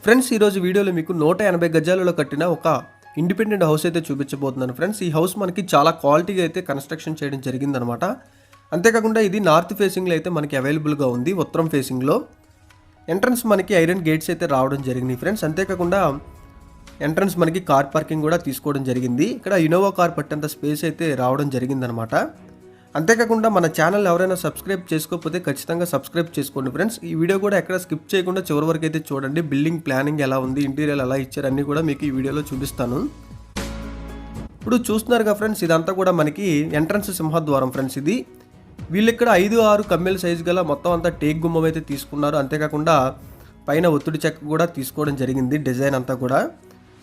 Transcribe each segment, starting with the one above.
Friends ఈరోజు వీడియోలో మీకు 180 గజాలలో కట్టిన ఒక ఇండిపెండెంట్ హౌస్ అయితే చూపించబోతున్నాను ఫ్రెండ్స్. ఈ హౌస్ మనకి చాలా క్వాలిటీగా అయితే కన్స్ట్రక్షన్ చేయడం జరిగిందనమాట. అంతేకాకుండా ఇది నార్త్ ఫేసింగ్లో అయితే మనకి అవైలబుల్గా ఉంది. ఉత్తరం ఫేసింగ్లో ఎంట్రన్స్ మనకి ఐరన్ గేట్స్ అయితే రావడం జరిగినాయి ఫ్రెండ్స్. అంతేకాకుండా ఎంట్రన్స్ మనకి కార్ పార్కింగ్ కూడా తీసుకోవడం జరిగింది. ఇక్కడ ఇన్నోవా కార్ పట్టేంత స్పేస్ అయితే రావడం జరిగిందనమాట. అంతేకాకుండా మన ఛానల్ ఎవరైనా సబ్స్క్రైబ్ చేసుకోకపోతే ఖచ్చితంగా సబ్స్క్రైబ్ చేసుకోండి ఫ్రెండ్స్. ఈ వీడియో కూడా ఎక్కడ స్కిప్ చేయకుండా చివరి వరకు అయితే చూడండి. బిల్డింగ్ ప్లానింగ్ ఎలా ఉంది, ఇంటీరియర్ ఎలా ఇచ్చారు అన్నీ కూడా మీకు ఈ వీడియోలో చూపిస్తాను. ఇప్పుడు చూస్తున్నారుగా ఫ్రెండ్స్, ఇదంతా కూడా మనకి ఎంట్రన్స్ సింహద్వారం ఫ్రెండ్స్. ఇది వీళ్ళు ఇక్కడ 5-6 కమ్మెల సైజు గల మొత్తం అంతా టేక్ గుమ్మం అయితే తీసుకున్నారు. అంతేకాకుండా పైన ఒత్తిడి చెక్క కూడా తీసుకోవడం జరిగింది. డిజైన్ అంతా కూడా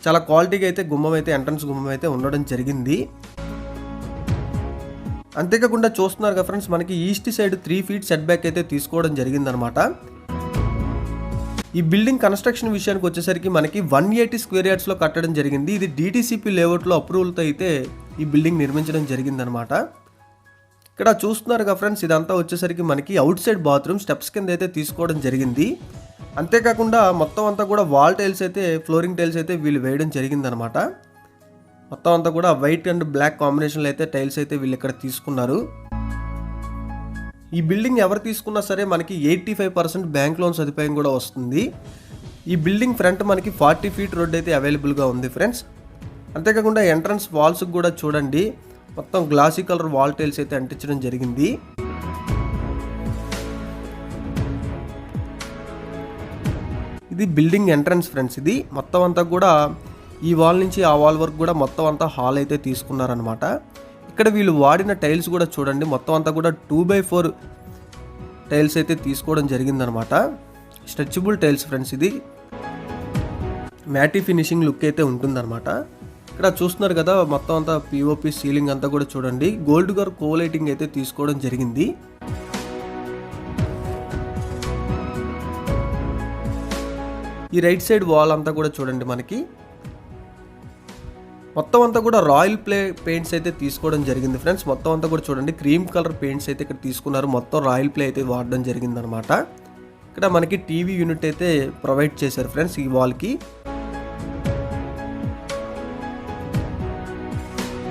చాలా క్వాలిటీగా అయితే గుమ్మం అయితే ఎంట్రన్స్ గుమ్మం అయితే ఉండడం జరిగింది. అంతేకాకుండా చూస్తున్నారు కదా ఫ్రెండ్స్, మనకి east side 3 feet set back అయితే తీసుకోవడం జరిగిందనమాట. ఈ బిల్డింగ్ కన్స్ట్రక్షన్ విషయానికి వచ్చేసరికి మనకి 180 స్క్వేర్ యార్డ్స్లో కట్టడం జరిగింది. ఇది DTCP లేఅవుట్లో అప్రూవల్తో అయితే ఈ బిల్డింగ్ నిర్మించడం జరిగిందనమాట. ఇక్కడ చూస్తున్నారు కదా ఫ్రెండ్స్, ఇదంతా వచ్చేసరికి మనకి అవుట్ సైడ్ బాత్రూమ్ స్టెప్స్ కింద అయితే తీసుకోవడం జరిగింది. అంతేకాకుండా మొత్తం అంతా కూడా వాల్ టైల్స్ అయితే, ఫ్లోరింగ్ టైల్స్ అయితే వీళ్ళు వేయడం జరిగిందనమాట. మొత్తం అంతా కూడా వైట్ అండ్ బ్లాక్ కాంబినేషన్లో అయితే టైల్స్ అయితే వీళ్ళు ఇక్కడ తీసుకున్నారు. ఈ బిల్డింగ్ ఎవరు తీసుకున్నా సరే మనకి 85% బ్యాంక్ లోన్ సదుపాయం కూడా వస్తుంది. ఈ బిల్డింగ్ ఫ్రంట్ మనకి 40 ఫీట్ రోడ్ అయితే అవైలబుల్గా ఉంది ఫ్రెండ్స్. అంతేకాకుండా ఎంట్రన్స్ వాల్స్కి కూడా చూడండి, మొత్తం గ్లాసీ కలర్ వాల్ టైల్స్ అయితే అంటించడం జరిగింది. ఇది బిల్డింగ్ ఎంట్రన్స్ ఫ్రెండ్స్. ఇది మొత్తం అంతా కూడా ఈ వాల్ నుంచి ఆ వాల్ వరకు కూడా మొత్తం అంతా హాల్ అయితే తీసుకున్నారనమాట. ఇక్కడ వీళ్ళు వాడిన టైల్స్ కూడా చూడండి, మొత్తం అంతా కూడా 2x4 టైల్స్ అయితే తీసుకోవడం జరిగిందనమాట. Stretchable tiles friends. ఇది మ్యాటీ ఫినిషింగ్ లుక్ అయితే ఉంటుందన్నమాట. ఇక్కడ చూస్తున్నారు కదా, మొత్తం అంతా POP సీలింగ్ అంతా కూడా చూడండి, గోల్డ్ కలర్ కోలైటింగ్ అయితే తీసుకోవడం జరిగింది. ఈ రైట్ సైడ్ వాల్ అంతా కూడా చూడండి, మనకి మొత్తం అంతా కూడా రాయల్ పెయింట్స్ అయితే తీసుకోవడం జరిగింది ఫ్రెండ్స్. మొత్తం అంతా కూడా చూడండి, క్రీమ్ కలర్ పెయింట్స్ అయితే ఇక్కడ తీసుకున్నారు. మొత్తం రాయల్ ప్లే అయితే వాడడం జరిగిందనమాట. ఇక్కడ మనకి టీవీ యూనిట్ అయితే ప్రొవైడ్ చేశారు ఫ్రెండ్స్ ఈ వాల్కి.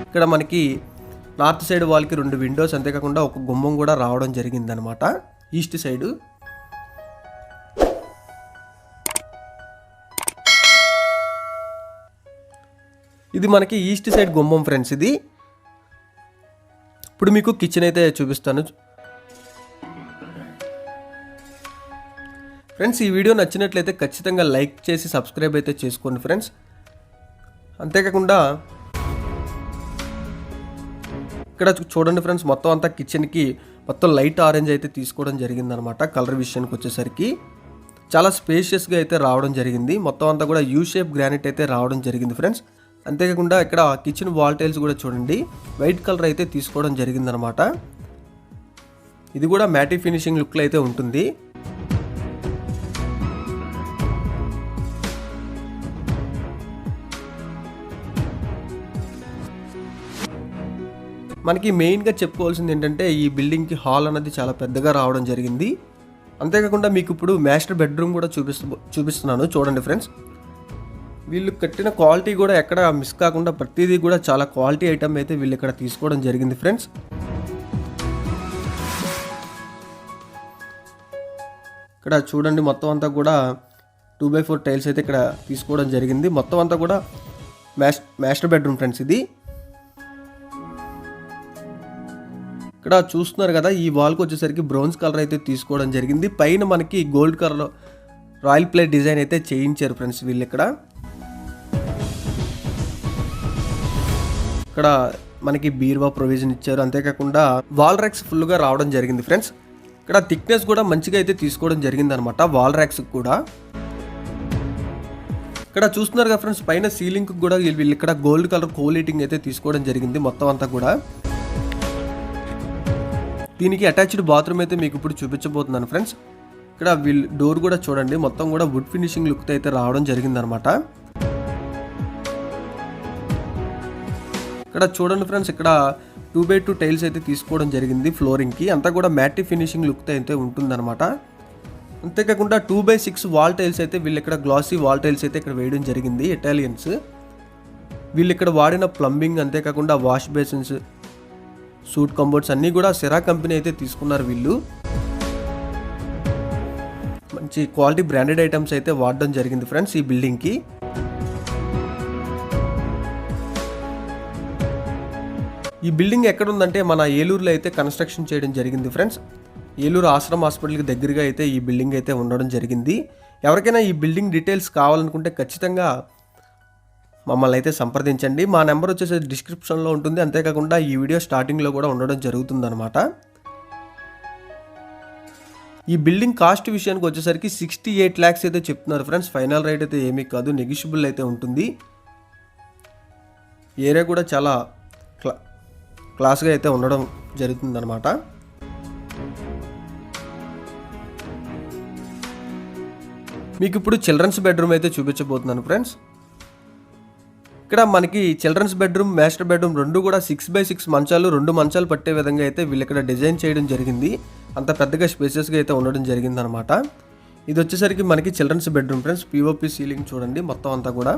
ఇక్కడ మనకి నార్త్ సైడ్ వాల్కి 2 విండోస్, అంతేకాకుండా ఒక గుమ్మం కూడా రావడం జరిగిందనమాట ఈస్ట్ సైడ్. ఇది మనకి ఈస్ట్ సైడ్ గుమ్మం ఫ్రెండ్స్. ఇది ఇప్పుడు మీకు కిచెన్ అయితే చూపిస్తాను ఫ్రెండ్స్. ఈ వీడియో నచ్చినట్లయితే ఖచ్చితంగా లైక్ చేసి సబ్స్క్రైబ్ అయితే చేసుకోండి ఫ్రెండ్స్. అంతేకాకుండా ఇక్కడ చూడండి ఫ్రెండ్స్, మొత్తం అంతా కిచెన్కి మొత్తం లైట్ ఆరెంజ్ అయితే తీసుకోవడం జరిగిందనమాట. కలర్ విషయానికి వచ్చేసరికి చాలా స్పేషియస్గా అయితే రావడం జరిగింది. మొత్తం అంతా కూడా యూ షేప్ గ్రానైట్ అయితే రావడం జరిగింది ఫ్రెండ్స్. అంతేకాకుండా ఇక్కడ కిచెన్ వాల్ టైల్స్ కూడా చూడండి, వైట్ కలర్ అయితే తీసుకోవడం జరిగిందనమాట. ఇది కూడా మ్యాటీ ఫినిషింగ్ లుక్లో అయితే ఉంటుంది. మనకి మెయిన్గా చెప్పుకోవాల్సింది ఏంటంటే, ఈ బిల్డింగ్కి హాల్ అనేది చాలా పెద్దగా రావడం జరిగింది. అంతేకాకుండా మీకు ఇప్పుడు మాస్టర్ బెడ్రూమ్ కూడా చూపిస్తున్నాను చూడండి ఫ్రెండ్స్. వీళ్ళు కట్టిన క్వాలిటీ కూడా ఎక్కడ మిస్ కాకుండా ప్రతిదీ కూడా చాలా క్వాలిటీ ఐటమ్ అయితే వీళ్ళు ఇక్కడ తీసుకోవడం జరిగింది ఫ్రెండ్స్. ఇక్కడ చూడండి, మొత్తం అంతా కూడా 2x4 టైల్స్ అయితే ఇక్కడ తీసుకోవడం జరిగింది. మొత్తం అంతా కూడా మాస్టర్ బెడ్రూమ్ ఫ్రెండ్స్. ఇది ఇక్కడ చూస్తున్నారు కదా, ఈ వాల్కి వచ్చేసరికి బ్రౌన్స్ కలర్ అయితే తీసుకోవడం జరిగింది. పైన మనకి gold colour royal play design అయితే చేయించారు ఫ్రెండ్స్ వీళ్ళు. ఇక్కడ మనకి బీరువా ప్రొవిజన్ ఇచ్చారు. అంతేకాకుండా వాల్ ర్యాక్స్ ఫుల్గా రావడం జరిగింది ఫ్రెండ్స్. ఇక్కడ థిక్నెస్ కూడా మంచిగా అయితే తీసుకోవడం జరిగింది అనమాట వాల్ ర్యాక్స్ కూడా. ఇక్కడ చూస్తున్నారు కదా ఫ్రెండ్స్, పైన సీలింగ్ కూడా వీళ్ళు ఇక్కడ గోల్డ్ కలర్ కోలైటింగ్ అయితే తీసుకోవడం జరిగింది మొత్తం అంతా కూడా. దీనికి అటాచ్డ్ బాత్రూమ్ అయితే మీకు ఇప్పుడు చూపించబోతున్నాను ఫ్రెండ్స్. ఇక్కడ వీళ్ళు డోర్ కూడా చూడండి, మొత్తం కూడా వుడ్ ఫినిషింగ్ లుక్తో అయితే రావడం జరిగిందనమాట. ఇక్కడ చూడండి ఫ్రెండ్స్, ఇక్కడ 2x2 టైల్స్ అయితే తీసుకోవడం జరిగింది ఫ్లోరింగ్కి. అంతా కూడా మ్యాటీ ఫినిషింగ్ లుక్తో అయితే ఉంటుందన్నమాట. అంతేకాకుండా 2x6 వాల్ టైల్స్ అయితే వీళ్ళు ఇక్కడ గ్లాసీ వాల్ టైల్స్ అయితే ఇక్కడ వేయడం జరిగింది. ఇటాలియన్స్ వీళ్ళు ఇక్కడ వాడిన ప్లంబింగ్, అంతేకాకుండా వాష్ బేసిన్స్, సూట్ కంబోర్డ్స్ అన్నీ కూడా సెరా కంపెనీ అయితే తీసుకున్నారు. వీళ్ళు మంచి క్వాలిటీ బ్రాండెడ్ ఐటమ్స్ అయితే వాడడం జరిగింది ఫ్రెండ్స్ ఈ బిల్డింగ్కి. ఈ బిల్డింగ్ ఎక్కడ ఉందంటే మన ఏలూరులో అయితే కన్స్ట్రక్షన్ చేయడం జరిగింది ఫ్రెండ్స్. ఏలూరు ఆశ్రమ్ హాస్పిటల్కి దగ్గరగా అయితే ఈ బిల్డింగ్ అయితే ఉండడం జరిగింది. ఎవరికైనా ఈ బిల్డింగ్ డీటెయిల్స్ కావాలనుకుంటే ఖచ్చితంగా మమ్మల్ని అయితే సంప్రదించండి. మా నెంబర్ వచ్చేసి డిస్క్రిప్షన్లో ఉంటుంది. అంతేకాకుండా ఈ వీడియో స్టార్టింగ్లో కూడా ఉండడం జరుగుతుందన్నమాట. ఈ బిల్డింగ్ కాస్ట్ విషయానికి వచ్చేసరికి 68 lakhs అయితే చెప్తున్నారు ఫ్రెండ్స్. ఫైనల్ రేట్ అయితే ఏమీ కాదు, నెగిషియబుల్ అయితే ఉంటుంది. ఏరియా కూడా చాలా క్లాస్గా అయితే ఉండడం జరుగుతుందన్నమాట. మీకు ఇప్పుడు చిల్డ్రన్స్ బెడ్రూమ్ అయితే చూపించబోతున్నాను ఫ్రెండ్స్. ఇక్కడ మనకి చిల్డ్రన్స్ బెడ్రూమ్, మాస్టర్ బెడ్రూమ్ రెండు కూడా 6x6 మంచాలు, 2 మంచాలు పట్టే విధంగా అయితే వీళ్ళు ఇక్కడ డిజైన్ చేయడం జరిగింది. అంత పెద్దగా స్పేసెస్గా అయితే ఉండడం జరిగింది అనమాట. ఇది వచ్చేసరికి మనకి children's bedroom friends. POP ceiling చూడండి మొత్తం అంతా కూడా.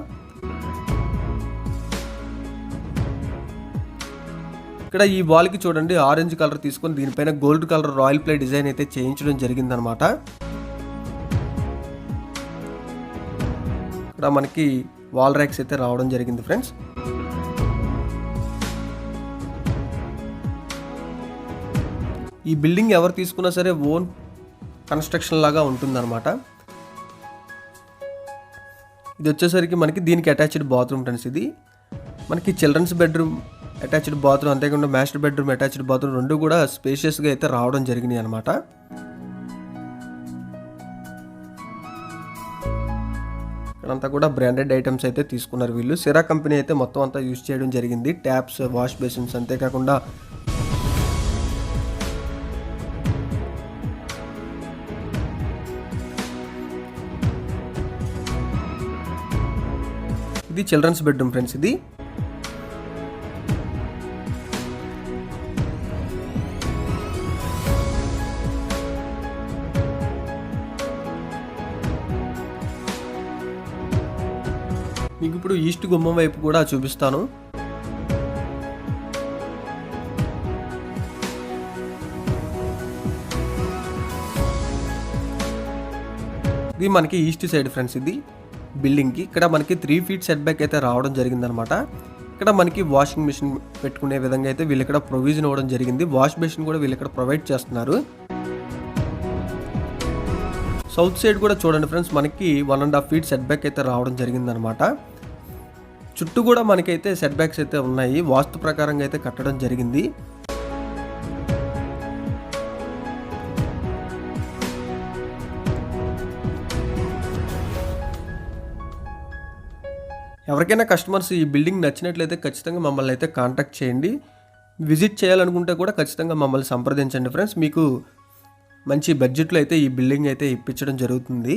ఇక్కడ ఈ వాల్కి చూడండి ఆరెంజ్ కలర్ తీసుకొని దీనిపైన gold colour royal play design అయితే చేయించడం జరిగిందనమాట. ఇక్కడ మనకి వాల్ ర్యాక్స్ అయితే రావడం జరిగింది ఫ్రెండ్స్. ఈ బిల్డింగ్ ఎవరు తీసుకున్నా సరే ఓన్ కన్స్ట్రక్షన్ లాగా ఉంటుందన్నమాట. ఇది వచ్చేసరికి మనకి దీనికి అటాచ్డ్ బాత్రూమ్ ఫ్రెండ్స్. ఇది మనకి చిల్డ్రన్స్ బెడ్రూమ్ అటాచ్డ్ బాత్రూమ్, అంతేకాకుండా మాస్టర్ బెడ్రూమ్ అటాచ్డ్ బాత్రూమ్ రెండు కూడా స్పేషియస్గా అయితే రావడం జరిగినాయి అనమాట. ఇక్కడంతా కూడా బ్రాండెడ్ ఐటమ్స్ అయితే తీసుకున్నారు వీళ్ళు. సెరా కంపెనీ అయితే మొత్తం అంతా యూజ్ చేయడం జరిగింది. ట్యాప్స్, వాష్ బేసిన్స్, అంతేకాకుండా ఇది చిల్డ్రన్స్ బెడ్రూమ్ ఫ్రెండ్స్. ఇది మీకు ఇప్పుడు ఈస్ట్ గుమ్మం వైపు కూడా చూపిస్తాను. ఇది మనకి ఈస్ట్ సైడ్ ఫ్రెండ్స్. ఇది బిల్డింగ్కి ఇక్కడ మనకి 3 feet సెట్ బ్యాక్ అయితే రావడం జరిగిందనమాట. ఇక్కడ మనకి వాషింగ్ మిషన్ పెట్టుకునే విధంగా అయితే వీళ్ళు ఇక్కడ ప్రొవిజన్ ఇవ్వడం జరిగింది. వాష్ బేసిన్ కూడా వీళ్ళు ఇక్కడ ప్రొవైడ్ చేస్తున్నారు. సౌత్ సైడ్ కూడా చూడండి ఫ్రెండ్స్, మనకి 1.5 feet సెట్ బ్యాక్ అయితే రావడం జరిగిందనమాట. చుట్టూ కూడా మనకైతే సెట్ బ్యాక్స్ అయితే ఉన్నాయి. వాస్తు ప్రకారంగా అయితే కట్టడం జరిగింది. ఎవరికైనా కస్టమర్స్ ఈ బిల్డింగ్ నచ్చినట్లయితే ఖచ్చితంగా మమ్మల్ని అయితే కాంటాక్ట్ చేయండి. విజిట్ చేయాలనుకుంటే కూడా ఖచ్చితంగా మమ్మల్ని సంప్రదించండి ఫ్రెండ్స్. మీకు మంచి బడ్జెట్లో అయితే ఈ బిల్డింగ్ అయితే ఇప్పించడం జరుగుతుంది.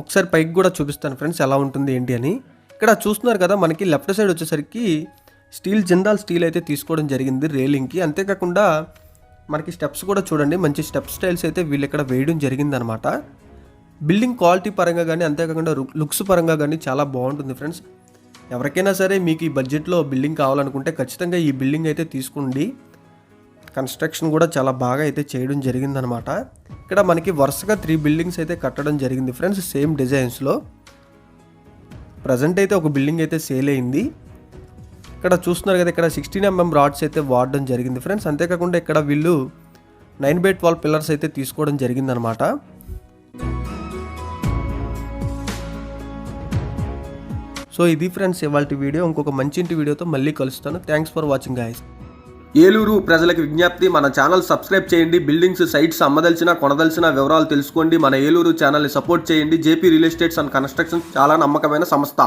ఒకసారి పైకి కూడా చూపిస్తాను ఫ్రెండ్స్ ఎలా ఉంటుంది ఏంటి అని. ఇక్కడ చూస్తున్నారు కదా మనకి లెఫ్ట్ సైడ్ వచ్చేసరికి స్టీల్, జిందాల్ స్టీల్ అయితే తీసుకోవడం జరిగింది రేలింగ్కి. అంతేకాకుండా మనకి స్టెప్స్ కూడా చూడండి మంచి స్టెప్ స్టైల్స్ అయితే వీళ్ళు ఇక్కడ వేయడం జరిగిందనమాట. బిల్డింగ్ క్వాలిటీ పరంగా కానీ అంతేకాకుండా లుక్స్ పరంగా కానీ చాలా బాగుంటుంది ఫ్రెండ్స్. ఎవరికైనా సరే మీకు ఈ బడ్జెట్లో బిల్డింగ్ కావాలనుకుంటే ఖచ్చితంగా ఈ బిల్డింగ్ అయితే తీసుకోండి. కన్స్ట్రక్షన్ కూడా చాలా బాగా అయితే చేయడం జరిగిందనమాట. ఇక్కడ మనకి వరుసగా 3 బిల్డింగ్స్ అయితే కట్టడం జరిగింది ఫ్రెండ్స్, సేమ్ డిజైన్స్లో. ప్రజెంట్ అయితే ఒక బిల్డింగ్ అయితే సేల్ అయింది. ఇక్కడ చూస్తున్నారు కదా, ఇక్కడ 16 mm రాడ్స్ అయితే వాడడం జరిగింది ఫ్రెండ్స్. అంతేకాకుండా ఇక్కడ వీళ్ళు 9x12 పిల్లర్స్ అయితే తీసుకోవడం జరిగిందనమాట. సో ఇది ఫ్రెండ్స్ ఇవాల్టి వీడియో. ఇంకొక మంచి ఇంటి వీడియోతో మళ్ళీ కలుస్తాను. Thanks for watching guys. Eluru ప్రజలకు విజ్ఞప్తి, మన ఛానల్ సబ్స్క్రైబ్ చేయండి. బిల్డింగ్స్, సైట్స్ అమ్మదలిచిన, కొనదలిచిన వివరాలు తెలుసుకోండి. మన ఏలూరు ఛానల్ని సపోర్ట్ చేయండి. JP real estates and construction చాలా నమ్మకమైన సంస్థ.